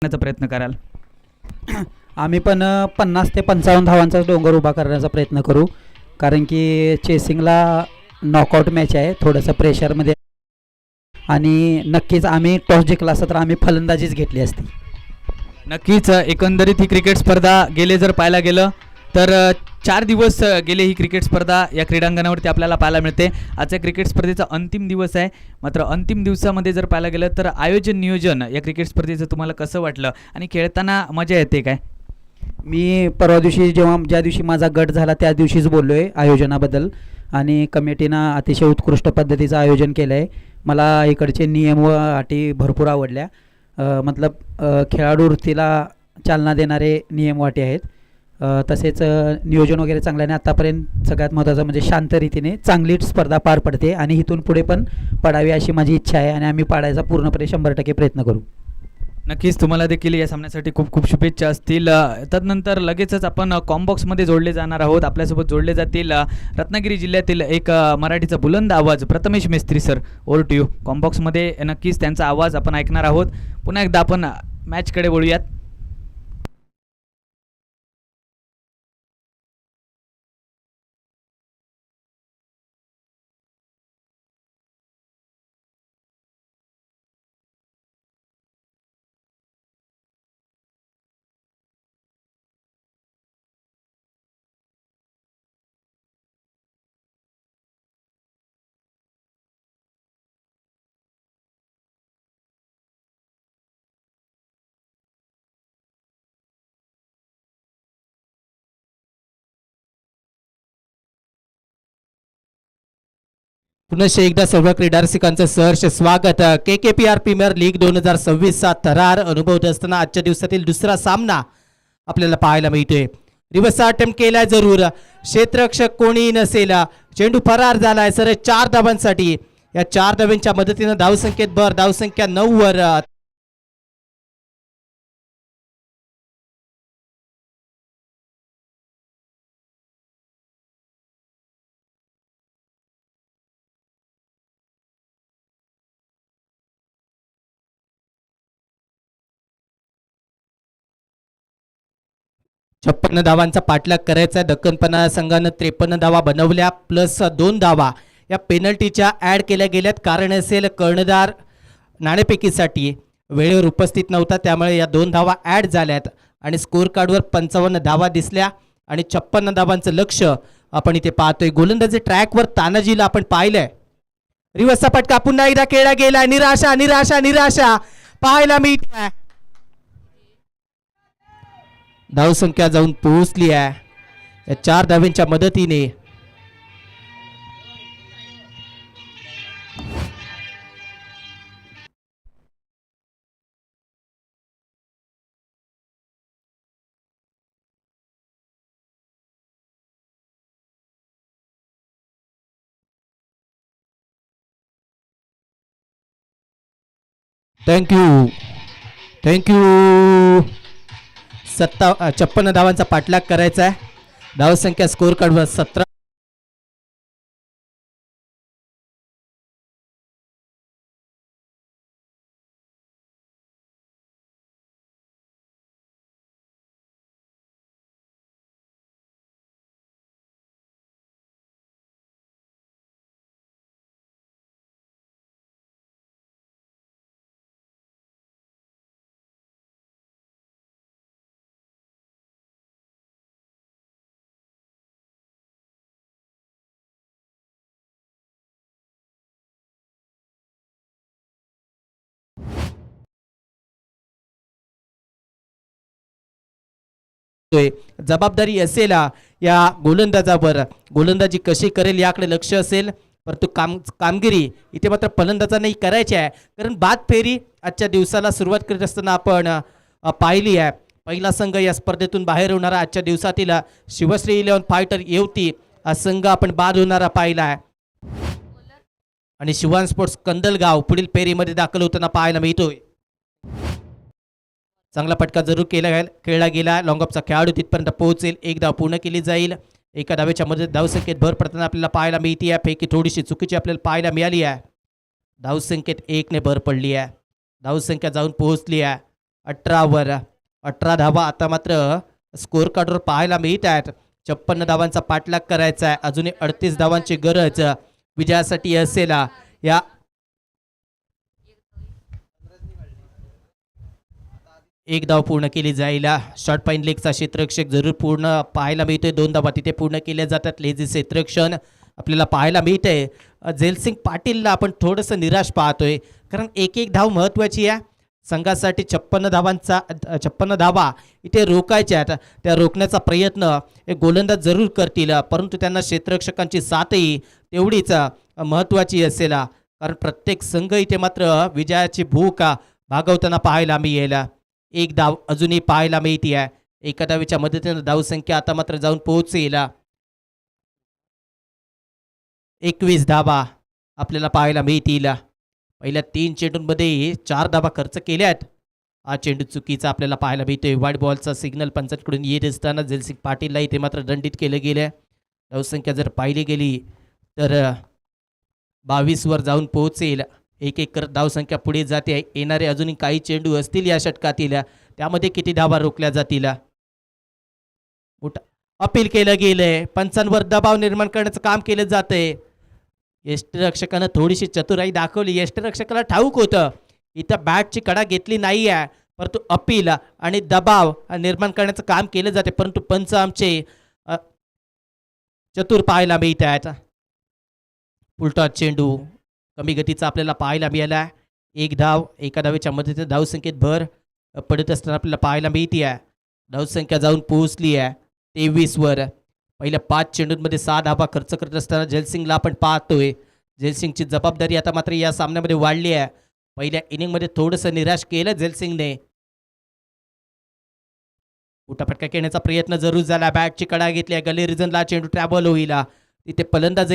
करण्याचा प्रयत्न कराल? आम्ही पण 50 ते 55 धावांचा डोंगर उभा करण्याचा प्रयत्न करू, कारण की चेसिंगला नॉकआउट मॅच आहे, थोडंसं प्रेशरमध्ये. आणि नक्कीच आम्ही टॉस जिंकला असता तर आम्ही फलंदाजीच घेतली असती. नक्कीच एकंदरीत ही क्रिकेट स्पर्धा गेले जर पाहायला गेलं तर 4 दिवस गेले ही क्रिकेट स्पर्धा या क्रीडांगणावरती आपल्याला पाहायला मिळते. आजच्या क्रिकेट स्पर्धेचा अंतिम दिवस आहे. मात्र अंतिम दिवसामध्ये जर पाहायला गेलं तर आयोजन नियोजन या क्रिकेट स्पर्धेचं तुम्हाला कसं वाटलं आणि खेळताना मजा येते काय? मी परवा दिवशी ज्या दिवशी माझा गट झाला त्या दिवशीच बोललो आहे आयोजनाबद्दल, आणि कमिटीनं अतिशय उत्कृष्ट पद्धतीचं आयोजन केलं आहे. मला इकडचे नियम व अटी भरपूर आवडल्या. मतलब खेळाडू वृत्तीला चालना देणारे नियम व अटी आहेत. तसेच नियोजन वगैरे चांगलं आहे. आत्तापर्यंत सगळ्यात महत्त्वाचं म्हणजे शांत रीतीने चांगली स्पर्धा पार पडते आणि इथून पुढे पण पडावी अशी माझी इच्छा आहे आणि आम्ही पाडायचा पूर्णपणे 100% प्रयत्न करू. नक्कीच तुम्हाला देखील या सामन्यासाठी खूप खूप शुभेच्छा असतील. तदनंतर लगेचच आपण कॉम्बॉक्समध्ये जोडले जाणार आहोत. आपल्यासोबत जोडले जातील रत्नागिरी जिल्ह्यातील एक मराठीचा बुलंद आवाज Prathamesh Mestry sir. Over to you. कॉम्बॉक्समध्ये नक्कीच त्यांचा आवाज आपण ऐकणार आहोत. पुन्हा एकदा आपण मॅचकडे वळूयात. पुनश्च एकदा सर्व क्रीडा रसिकांचं सहर्ष स्वागत. KKPR प्रीमियर लीग 2026 चा थरार अनुभवत असताना आजच्या दिवसातील दुसरा सामना आपल्याला पाहायला मिळतोय. रिव्हर्स अटेम्प्ट केलाय जरूर, क्षेत्ररक्षक कोणी नसेल, चेंडू फरार झालाय सर 4 धावांसाठी. या 4 धावांच्या मदतीनं धावसंख्येत भर, धावसंख्या 9 वर. छप्पन्न धावांचा पाठलाग करायचा. दक्कनपणा संघानं 53 धावा बनवल्या प्लस 2 धावा या पेनल्टीच्या ॲड केल्या गेल्यात. कारण असेल कर्णधार नाणेफेकीसाठी वेळेवर उपस्थित नव्हता, त्यामुळे या 2 धावा ॲड झाल्यात आणि स्कोर कार्डवर 55 धावा दिसल्या आणि 56 धावांचं लक्ष आपण इथे पाहतोय. गोलंदाजी ट्रॅकवर तानाजीला आपण पाहिलंय. रिव्हर्सचा फटका पुन्हा एकदा खेळला गेला. निराशा निराशा निराशा पाहायला मिळते. धावसंख्या जाऊन पोहोचली आहे या 4 धावांच्या मदतीने. Thank you thank you. 56 धावांचा पाठलाग करायचा आहे. धावसंख्या स्कोर कार्डवर 17. जबाबदारी असेल या गोलंदाजावर, गोलंदाजी कशी करेल याकडे लक्ष असेल. परंतु कामगिरी इथे मात्र फलंदाजांनी करायची आहे, कारण बाद फेरी आजच्या दिवसाला सुरुवात करीत असताना आपण पाहिली आहे. पहिला संघ या स्पर्धेतून बाहेर होणारा आजच्या दिवसातील शिवश्री 11 फायटर येवती हा संघ आपण बाद होणारा पाहिला आहे आणि शिवान स्पोर्ट्स कंदलगाव पुढील फेरीमध्ये दाखल होताना पाहायला मिळतोय. चांगला फटका जरूर खेळला गेला. लॉंग ऑफचा खेळाडू तिथपर्यंत पोहोचेल. एक धाव पूर्ण केली जाईल. एका धावेच्या मध्ये धावसंख्येत भर पडताना आपल्याला पाहायला मिळते आहे. पैकी थोडीशी चुकीची आपल्याला पाहायला मिळाली आहे. धावसंख्येत 1 ने भर पडली आहे. धावसंख्या जाऊन पोहोचली आहे 18 वर 18 धावा आता मात्र स्कोअर कार्डवर पाहायला मिळत आहेत. 56 धावांचा पाठलाग करायचा आहे. अजूनही 38 धावांची गरज विजयासाठी असेल. या एक धाव पूर्ण केली जाईल. शॉर्ट पाईन लेगचा क्षेत्ररक्षक जरूर पूर्ण पाहायला मिळतोय. 2 धावा तिथे पूर्ण केल्या जातात. लेझी क्षेत्ररक्षण आपल्याला पाहायला मिळतंय. जेलसिंग पाटीलला आपण थोडंसं निराश पाहतोय, कारण एक धाव महत्त्वाची आहे संघासाठी. 56 धावा इथे रोखायच्या आहेत. त्या रोखण्याचा प्रयत्न एक गोलंदाज जरूर करतील, परंतु त्यांना क्षेत्ररक्षकांची साथही तेवढीच महत्त्वाची असेल, कारण प्रत्येक संघ इथे मात्र विजयाची भूक भागवताना पाहायला मिळेल. एक धाव अजूनही पाहायला मिळते आहे. एका धावेच्या मदतीने धावसंख्या आता मात्र जाऊन पोहोचेल. 21 धावा आपल्याला पाहायला मिळतील. पहिल्या 3 चेंडूंमध्ये 4 धावा खर्च केल्यात. हा चेंडू चुकीचा आपल्याला पाहायला मिळतोय. वाईट बॉलचा सिग्नल पंचांकडून येत असताना जेलसिंग पाटीलला इथे मात्र दंडित केलं गेलं. धावसंख्या जर पाहिली गेली तर 22 वर जाऊन पोहोचेल. एक करत धावसंख्या पुढे जाते. येणारे अजूनही काही चेंडू असतील या षटकातील, त्यामध्ये किती धावा रोखल्या जातील. अपील केलं गेलंय. पंचांवर दबाव निर्माण करण्याचं काम केलं जातंय. यष्टिरक्षकानं थोडीशी चतुराई दाखवली. यष्टिरक्षकाला ठाऊक होतं इथं बॅटची कडा घेतली नाही आहे, परंतु अपील आणि दबाव निर्माण करण्याचं काम केलं जाते, परंतु पंच आमचे चतुर पाहायला मिळत आहेत. उलटा चेंडू कमी गतीचा आपल्याला पाहायला मिळाला. एक धाव एका धावेच्या मदतीने धावसंख्येत भर पडत असताना आपल्याला पाहायला मिळते आहे. धावसंख्या जाऊन पोहोचली आहे 23 वर. पहिल्या 5 चेंडूंमध्ये 6 धावा खर्च करत असताना जेलसिंगला आपण पाहतोय. जेलसिंगची जबाबदारी आता मात्र या सामन्यामध्ये वाढली आहे. पहिल्या इनिंगमध्ये थोडंसं निराश केलं जेलसिंगने. उठापटका खेळण्याचा प्रयत्न जरूर झाला. बॅटची कडा घेतली. गली रिजनला चेंडू ट्रॅव्हल होईल. तिथे फलंदाज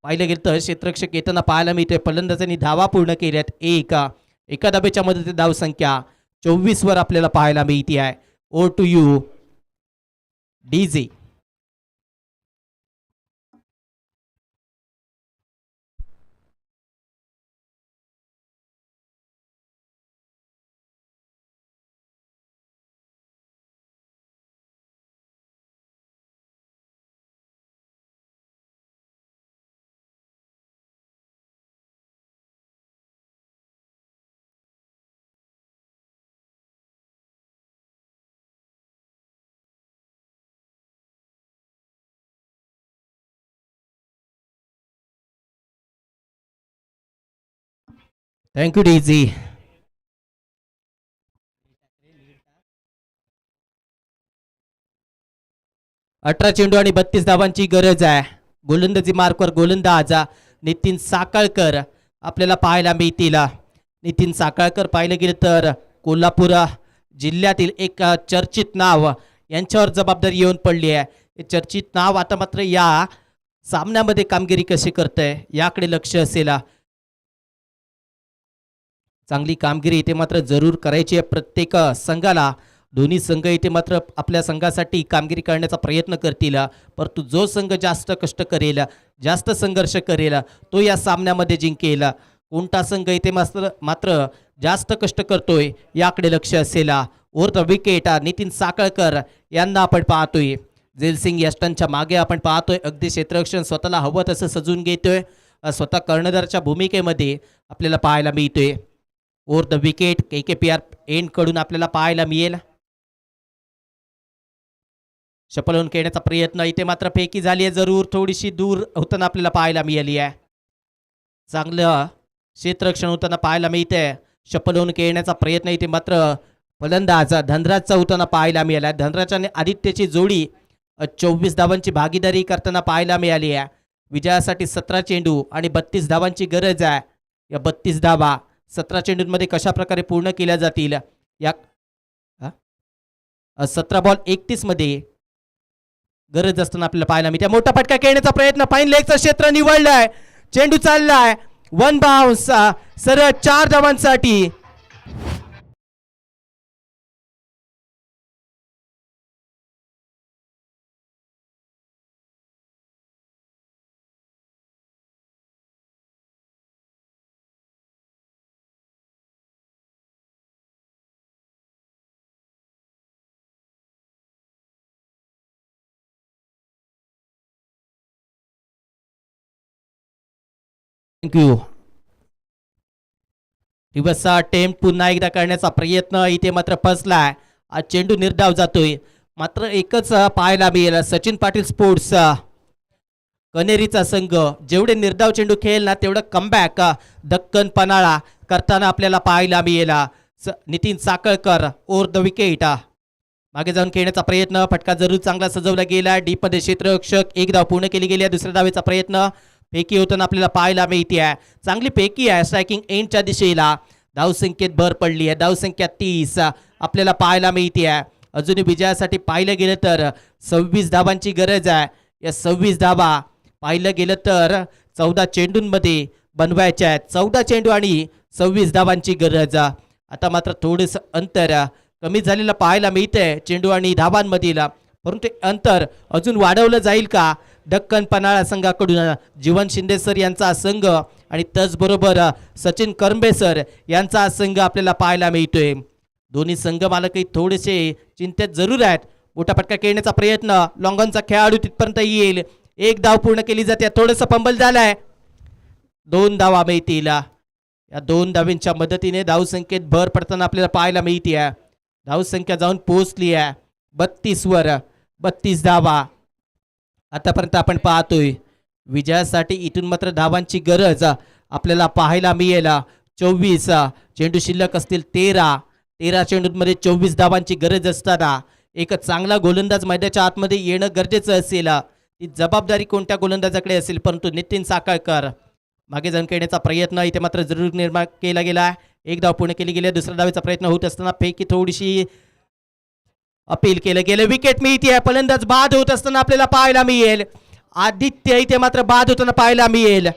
पाहिलं गेलं तर क्षेत्ररक्षक येताना पाहायला मिळते. फलंदाजांनी धावा पूर्ण केल्यात. एका धावेच्या मदतीने धावसंख्या 24 वर आपल्याला पाहायला मिळते आहे. Over to you DJ. Thank you DG. अठरा चेंडू आणि 32 धावांची गरज आहे. गोलंदाजी मार्कवर गोलंदाज नितीन साखळकर आपल्याला पाहायला मिळतील. नितीन साखळकर पाहिलं गेलं तर कोल्हापूर जिल्ह्यातील एक चर्चित नाव यांच्यावर जबाबदारी येऊन पडली आहे. हे चर्चित नाव आता मात्र या सामन्यामध्ये कामगिरी कशी करतंय याकडे लक्ष असेल. चांगली कामगिरी इथे मात्र जरूर करायची आहे प्रत्येक संघाला. दोन्ही संघ इथे मात्र आपल्या संघासाठी कामगिरी करण्याचा प्रयत्न करतील, परंतु जो संघ जास्त कष्ट करेल, जास्त संघर्ष करेल, तो या सामन्यामध्ये जिंकेल. कोणता संघ इथे मात्र जास्त कष्ट करतोय याकडे लक्ष असेल. Over the wicket Nitin Sakhalkar यांना आपण पाहतोय. जेलसिंग यष्टांच्या मागे आपण पाहतोय. अगदी क्षेत्ररक्षण स्वतःला हवं तसं सजून घेतोय. स्वतः कर्णधारच्या भूमिकेमध्ये आपल्याला पाहायला मिळतोय. Over the wicket KKPR end कडून आपल्याला पाहायला मिळेल. शपलवून खेळण्याचा प्रयत्न इथे मात्र फेकी झाली आहे. जरूर थोडीशी दूर होताना आपल्याला पाहायला मिळाली आहे. चांगलं क्षेत्ररक्षण होताना पाहायला मिळते. शपलवून खेळण्याचा प्रयत्न इथे मात्र फलंदाज धनराजचा होताना पाहायला मिळाला. धनराज आणि आदित्यची जोडी 24 धावांची भागीदारी करताना पाहायला मिळाली आहे. विजयासाठी 17 चेंडू आणि 32 धावांची गरज आहे. या 32 धावा 17 चेंडूंमध्ये कशा प्रकारे पूर्ण केल्या जातील. या 17 बॉल 31 मध्ये गरज असताना आपल्याला पाहायला मिळते. मोठा फटका खेळण्याचा प्रयत्न. फाईन लेगचं क्षेत्र निवडलंय. चेंडू चाललाय. 1 बाउन्स सरळ 4 धावांसाठी. थँक्यू. रिवर्सचा अटेम्प्ट पुन्हा एकदा करण्याचा प्रयत्न इथे मात्र फसलाय. आज चेंडू निर्धाव जातोय. मात्र एकच पाहायला मिळेल सचिन पाटील स्पोर्ट्स कनेरीचा संघ जेवढे निर्धाव चेंडू खेळेल ना तेवढं कमबॅक दक्कन पन्हाळा करताना आपल्याला पाहायला मिळेल. Nitin Sakhalkar over the wicket. मागे जाऊन खेळण्याचा प्रयत्न. फटका जरूर चांगला सजवला गेला. डीपमध्ये क्षेत्ररक्षक एक धाव पूर्ण केली गेली. दुसऱ्या धावेचा प्रयत्न फेकी होताना आपल्याला पाहायला मिळते. चांगली फेकी आहे स्ट्रायकिंग एंडच्या दिशेला. धावसंख्येत भर पडली आहे. धावसंख्या 30 आपल्याला पाहायला मिळते. अजूनही विजयासाठी पाहिलं गेलं तर 26 धावांची गरज आहे. या 26 धावा पाहिलं गेलं तर 14 चेंडूंमध्ये बनवायच्या आहेत. 14 चेंडू आणि 26 धावांची गरज. आता मात्र थोडंसं अंतर कमी झालेलं पाहायला मिळतंय चेंडू आणि धावांमधील. परंतु अंतर अजून वाढवलं जाईल का दक्कन पन्हाळा संघाकडून. जीवन शिंदे सर यांचा संघ आणि त्याचबरोबर सचिन करंबे सर यांचा संघ आपल्याला पाहायला मिळतोय. दोन्ही संघ मालकही थोडेसे चिंतेत जरूर आहेत. मोठा फटका खेळण्याचा प्रयत्न. लॉंगॉनचा खेळाडू तिथपर्यंत येईल. एक धाव पूर्ण केली जाते. थोडंसं पंबल झालाय. 2 धावा मिळतील. या 2 धावींच्या मदतीने धावसंख्येत भर पडताना आपल्याला पाहायला मिळते. धावसंख्या जाऊन पोहोचली आहे 32 वर. 32 धावा आतापर्यंत आपण पाहतोय. विजयासाठी इथून मात्र धावांची गरज आपल्याला पाहायला मिळेल. 24 चेंडू शिल्लक असतील. 13 चेंडूंमध्ये 24 धावांची गरज असताना एक चांगला गोलंदाज मैदानाच्या आतमध्ये येणं गरजेचं असेल. ती जबाबदारी कोणत्या गोलंदाजाकडे असेल. परंतु नितीन साखळकर मागे जाऊन खेळण्याचा प्रयत्न इथे मात्र जरूर निर्माण केला गेला. एक धाव पूर्ण केली गेली. दुसऱ्या धावेचा प्रयत्न होत असताना फेकी थोडीशी अपील केलं गेलं. विकेट मिळते. फलंदाज बाद होत असताना आपल्याला पाहायला मिळेल. आदित्य इथे मात्र बाद होताना पाहायला मिळेल.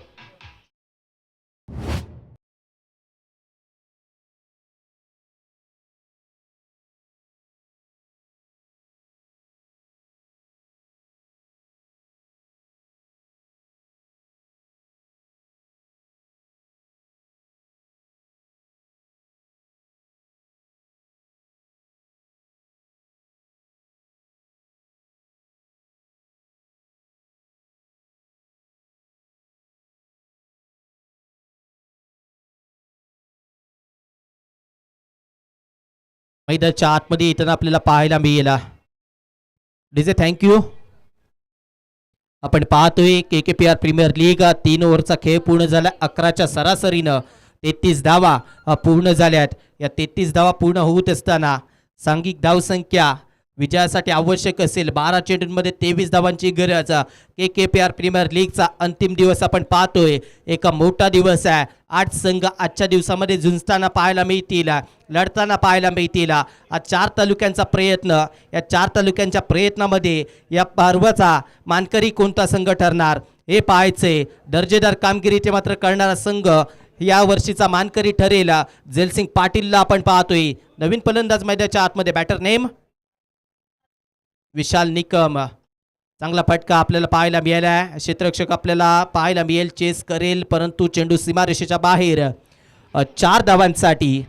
मैदानाच्या आतमध्ये येताना आपल्याला पाहायला मिळेल. DJ thank you. आपण पाहतोय KKPR प्रीमियर लीग 3 ओव्हरचा खेळ पूर्ण झाला. 11च्या सरासरीनं 33 धावा पूर्ण झाल्यात. या 33 धावा पूर्ण होत असताना सांघिक धावसंख्या विजयासाठी आवश्यक असेल 12 चेंडूंमध्ये 23 धावांची गरज. KKPR प्रीमियर लीगचा अंतिम दिवस आपण पाहतोय. एक मोठा दिवस आहे. 8 संघ आजच्या दिवसामध्ये झुंजताना पाहायला मिळतील. लढताना पाहायला मिळतील. हा 4 तालुक्यांचा प्रयत्न. या 4 तालुक्यांच्या प्रयत्नामध्ये या पर्वाचा मानकरी कोणता संघ ठरणार हे पाहायचे. दर्जेदार कामगिरी ते मात्र करणारा संघ या वर्षीचा मानकरी ठरेल. जयसिंग पाटीलला आपण पाहतोय. नवीन फलंदाज मैदानाच्या आतमध्ये. बॅटर नेम विशाल निकम. चांगला फटका आपल्याला पाहायला मिळाला आहे. क्षेत्ररक्षक आपल्याला पाहायला मिळेल. चेस करेल परंतु चेंडू सीमारेषेच्या बाहेर. 4 धावांसाठी.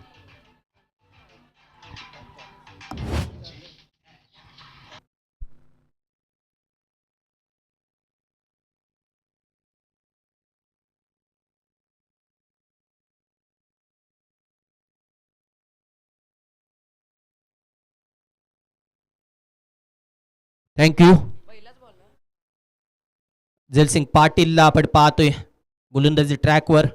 थँक्यू. जयसिंग पाटीलला आपण पाहतोय गोलंदाजी ट्रॅकवर.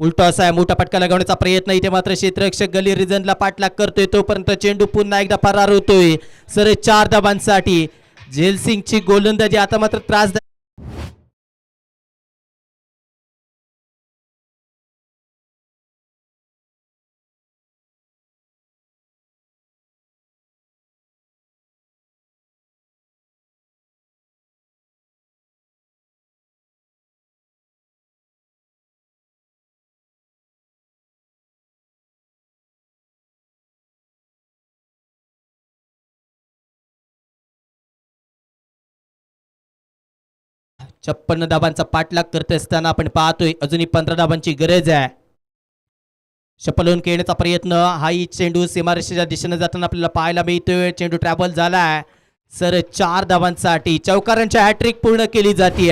उलटॉस आहे. मोठा फटका लगावण्याचा प्रयत्न. इथे मात्र क्षेत्ररक्षक गली रिझनला पाठलाग करतोय. तोपर्यंत चेंडू पुन्हा एकदा फरार होतोय. सर 4 धावांसाठी. जयसिंगची गोलंदाजी आता मात्र त्रासदायक. छप्पन्न धावांचा पाठलाग करत असताना आपण पाहतोय अजूनही 15 धावांची गरज आहे. शपलून खेळण्याचा प्रयत्न. हाही चेंडू सीमारेषेच्या दिशेने जाताना आपल्याला पाहायला मिळतोय. चेंडू ट्रॅव्हल झालाय. सर 4 धावांसाठी चौकारांची हॅट्रिक पूर्ण केली जाते.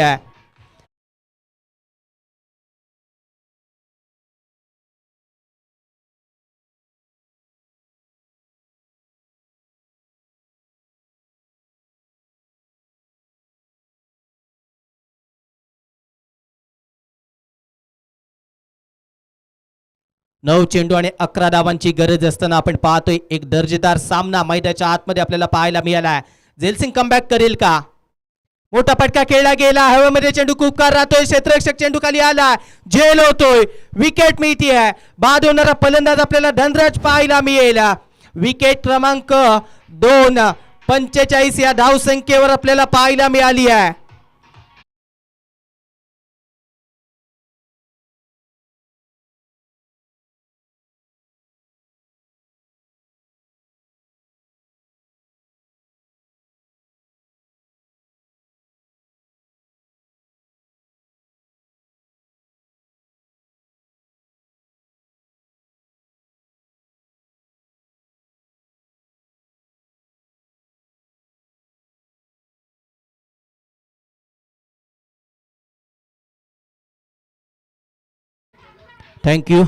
9 चेंडू आणि 11 धावांची गरज असताना आपण पाहतोय एक दर्जेदार सामना मैदानाच्या आतमध्ये आपल्याला पाहायला मिळाला. झेलसिंग कमबॅक करेल का? मोठा फटका खेळला गेला, हवेमध्ये चेंडू खूपकार राहतोय, क्षेत्ररक्षक चेंडू खाली आला, झेल होतोय, विकेट मिळतीये. बाद होणारा फलंदाज आपल्याला धनराज पाहायला मिळेल. विकेट क्रमांक 2, 45 या धावसंख्येवर आपल्याला पाहायला मिळाली आहे. थँक्यू.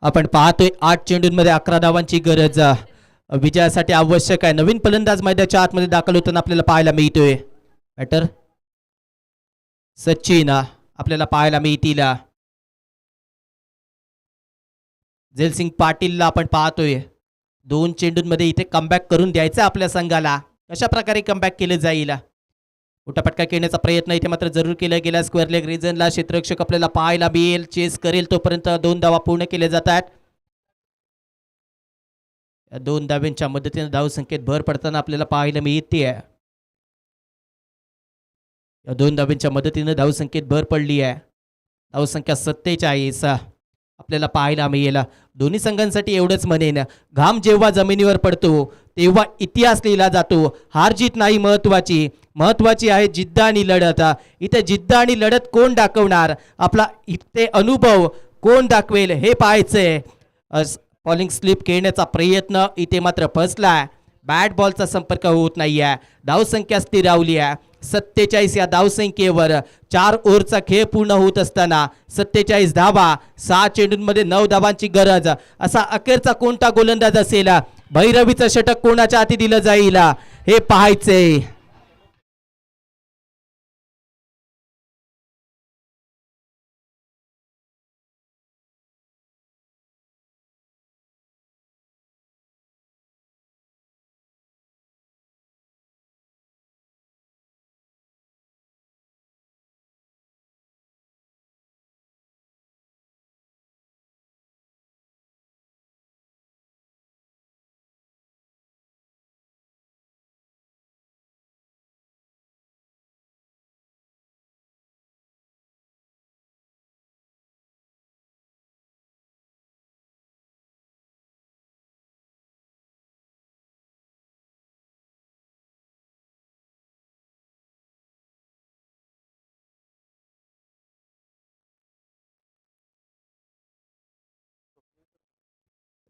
आपण पाहतोय 8 चेंडूंमध्ये 11 धावांची गरज विजयासाठी आवश्यक आहे. नवीन फलंदाज मैदानाच्या आतमध्ये दाखल होताना आपल्याला पाहायला मिळतोय. बॅटर सचिन आपल्याला पाहायला मिळतील. झेलसिंग पाटीलला आपण पाहतोय 2 चेंडूंमध्ये इथे कमबॅक करून द्यायचं आपल्या संघाला. कशा प्रकारे कमबॅक केलं जाईल? मोठा फटका खेळण्याचा प्रयत्न इथे मात्र जरूर केला गेला. स्क्वेअर लेग रिजनला क्षेत्ररक्षक आपल्याला पाहायला मिळेल, चेस करेल तोपर्यंत 2 धावा पूर्ण केले जातात. या 2 धाव्यांच्या मदतीने धावसंख्येत भर पडताना आपल्याला पाहायला मिळते. या 2 धाव्यांच्या मदतीने धावसंख्येत भर पडली आहे. धावसंख्या 47 आपल्याला पाहायला मिळेल. दोन्ही संघांसाठी एवढंच म्हणेन, घाम जेव्हा जमिनीवर पडतो तेव्हा इतिहास लिहिला जातो. हार जीत नाही महत्वाची, महत्वाची आहे जिद्द आणि लढत. इथे जिद्द आणि लढत कोण दाखवणार, आपला इथे अनुभव कोण दाखवेल हे पाहायचंय. बॉलिंग स्लिप खेळण्याचा प्रयत्न इथे मात्र फसलाय. बॅट बॉलचा संपर्क होत नाहीये. धावसंख्या स्थिरावली आहे 47 या धावसंख्येवर. 4 ओव्हरचा खेळ पूर्ण होत असताना 47 धावा, 6 चेंडूंमध्ये 9 धावांची गरज. असा अखेरचा कोणता गोलंदाज असेल, भैरवीचं षटक कोणाच्या हाती दिलं जाईल हे पाहायचंय.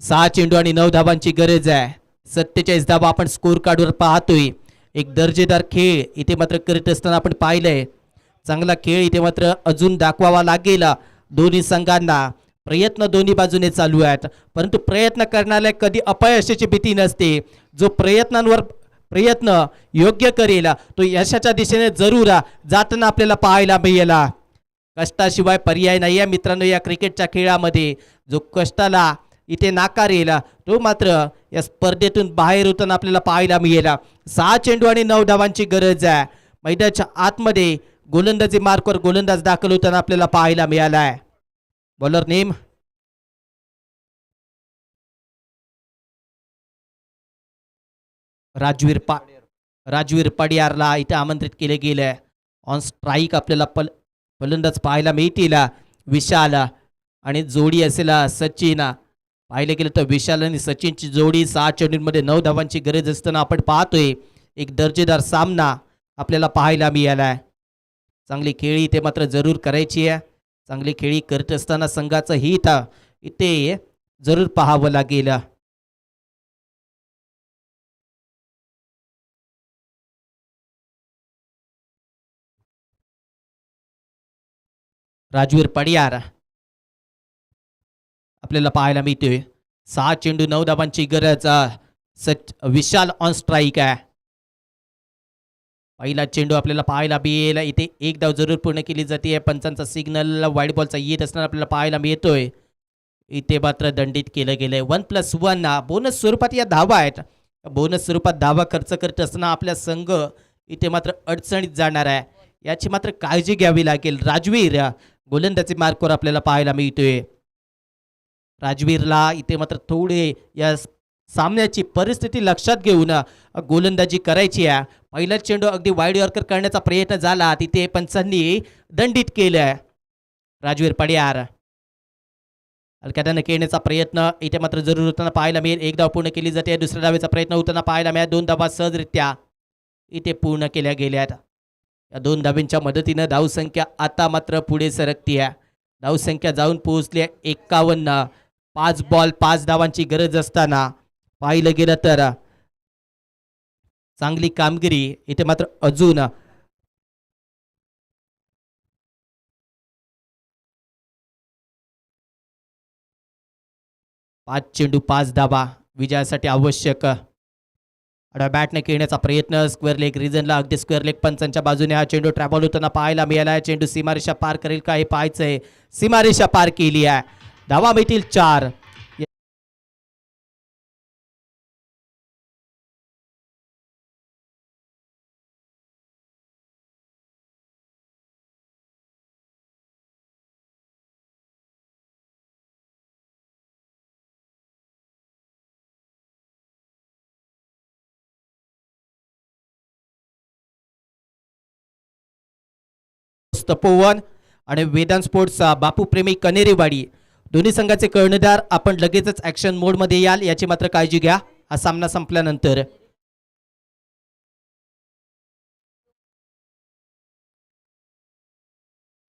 सहा चेंडू आणि 9 धावांची गरज आहे. 47 धावा आपण स्कोर कार्डवर पाहतोय. एक दर्जेदार खेळ इथे मात्र करत असताना आपण पाहिलंय. चांगला खेळ इथे मात्र अजून दाखवावा लागेल दोन्ही संघांना. प्रयत्न दोन्ही बाजूने चालू आहेत, परंतु प्रयत्न करण्याला कधी अपयशाची भीती नसते. जो प्रयत्न योग्य करेल तो यशाच्या दिशेने जरूर जाताना आपल्याला पाहायला मिळेल. कष्टाशिवाय पर्याय नाही आहे मित्रांनो या क्रिकेटच्या खेळामध्ये. जो कष्टाला इथे नाकारेल तो मात्र या स्पर्धेतून बाहेर होताना आपल्याला पाहायला मिळेल. 6 चेंडू आणि 9 धावांची गरज आहे. मैदानाच्या आतमध्ये गोलंदाजी मार्कवर गोलंदाज दाखल होताना आपल्याला पाहायला मिळाला आहे. बॉलर नेम राजवीर पडियारला इथे आमंत्रित केले गेले. ऑन स्ट्राईक आपल्याला फलंदाज पाहायला मिळतील. विशाल आणि जोडी असेल सचिन. पाहिलं गेलं तर विशाल आणि सचिनची जोडी 6 चेंडूंमध्ये 9 धावांची गरज असताना आपण पाहतोय एक दर्जेदार सामना आपल्याला पाहायला मिळाला आहे. चांगली खेळी इथे मात्र जरूर करायची आहे. चांगली खेळी करत असताना संघाचं हित इथे जरूर पाहावं लागेल. राजवीर पडियार आपल्याला पाहायला मिळतोय. 6 चेंडू 9 धावांची गरज. विशाल ऑन स्ट्राईक आहे. पहिला चेंडू आपल्याला पाहायला मिळेल. इथे एक धाव जरूर पूर्ण केली जाते. पंचांचा सिग्नल वाईड बॉलचा येत असताना आपल्याला पाहायला मिळतोय. इथे मात्र दंडित केलं गेलंय. 1+1 बोनस स्वरूपात या धावा आहेत. बोनस स्वरूपात धावा खर्च करत असताना आपल्या संघ इथे मात्र अडचणीत जाणार आहे. याची मात्र काळजी घ्यावी लागेल. राजवीर गोलंदाजी मार्कवर आपल्याला पाहायला मिळतोय. राजवीरला इथे मात्र थोडे या सामन्याची परिस्थिती लक्षात घेऊन गोलंदाजी करायची आहे. पहिला चेंडू अगदी वाईड यॉर्कर करण्याचा प्रयत्न झाला. तिथे पंचांनी दंडित केलं. राजवीर पडियार हलक्यानं खेळण्याचा प्रयत्न इथे मात्र जरूर होताना पाहायला मिळेल. एक धाव पूर्ण केली जाते. दुसऱ्या धावेचा प्रयत्न होताना पाहायला मिळेल. 2 धावा सहजरित्या इथे पूर्ण केल्या गेल्यात. या 2 धावींच्या मदतीनं धावसंख्या आता मात्र पुढे सरकती आहे. धावसंख्या जाऊन पोहोचली आहे 51. 5 बॉल 5 धावांची गरज असताना पाहिलं गेलं तर चांगली कामगिरी इथे मात्र अजून पाच चेंडू 5 धावा विजयासाठी आवश्यक. बॅटने खेळण्याचा प्रयत्न स्क्वेअर लेग रिजनला अगदी स्क्वेअर लेग पंचांच्या बाजूने हा चेंडू ट्रॅव्हल होताना पाहायला मिळाला. चेंडू सीमारेषा पार करेल का हे पाहायचंय. सीमारेषा पार केली आहे. धावा मिळतील 4. तपोवन आणि वेदांत स्पोर्ट्सचा बापू प्रेमी कनेरीवाडी दोन्ही संघाचे कर्णधार आपण लगेचच ऍक्शन मोड मध्ये याल याची मात्र काळजी घ्या. हा सामना संपल्यानंतर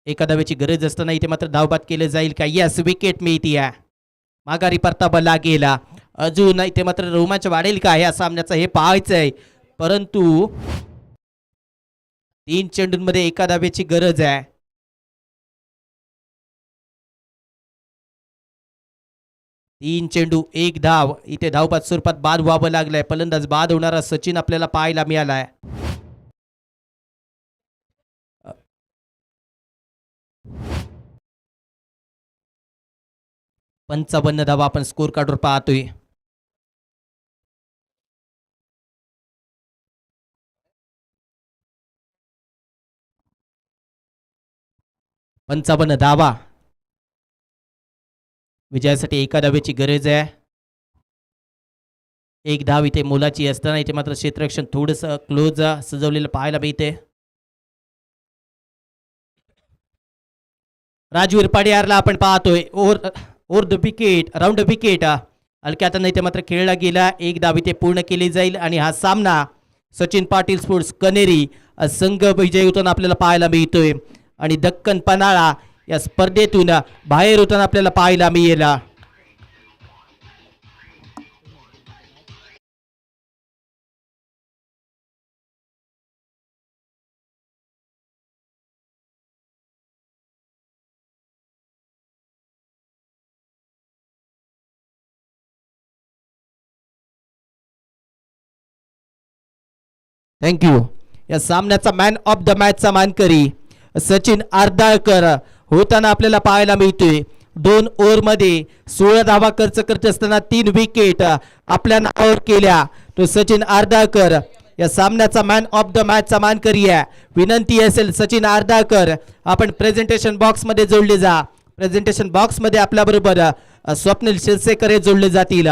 एका धावेची गरज असताना इथे मात्र धावबाद केले जाईल का. यस विकेट मिळतीये. माघारी परतावा लागेला. अजून इथे मात्र रोमांच वाढेल का या सामन्याचा हे पाहायचंय. परंतु 3 चेंडूंमध्ये एका धावेची गरज आहे. तीन चेंडू 1 धाव. इथे धावबाद स्वरूपात बाद व्हावं लागलंय. फलंदाज बाद होणारा सचिन आपल्याला पाहायला मिळालाय. पंचावन्न धावा आपण स्कोर कार्डवर पाहतोय. पंचावन्न धावा विजयासाठी एका धावेची गरज आहे. 1 धाव इथे मोलाची असताना इथे मात्र क्षेत्ररक्षण थोडस क्लोज सजवलेलं पाहायला मिळते. राजवीर पडियारला आपण पाहतोय. Or the wicket round the wicket हलक्या हाताने इथे मात्र खेळला गेला. 1 धाव इथे पूर्ण केली जाईल आणि हा सामना सचिन पाटील स्पोर्ट्स कनेरी संघ विजयी होताना आपल्याला पाहायला मिळतोय. आणि दक्कन पन्हाळा या स्पर्धेतून बाहेर होताना आपल्याला पाहायला मिळेल. थँक्यू. या सामन्याचा मॅन ऑफ द मॅचचा मानकरी सचिन आर्दाळकर होताना आपल्याला पाहायला मिळतोय. 2 ओव्हरमध्ये 16 धावा खर्च करत असताना 3 विकेट आपल्या नावावर केल्या. तो सचिन आर्दाळकर या सामन्याचा मॅन ऑफ द मॅचचा मानकरी आहे. विनंती असेल सचिन आर्दाळकर आपण प्रेझेंटेशन बॉक्स मध्ये जोडले जा. प्रेझेंटेशन बॉक्स मध्ये आपल्याबरोबर स्वप्नील शिरसेकर जोडले जातील.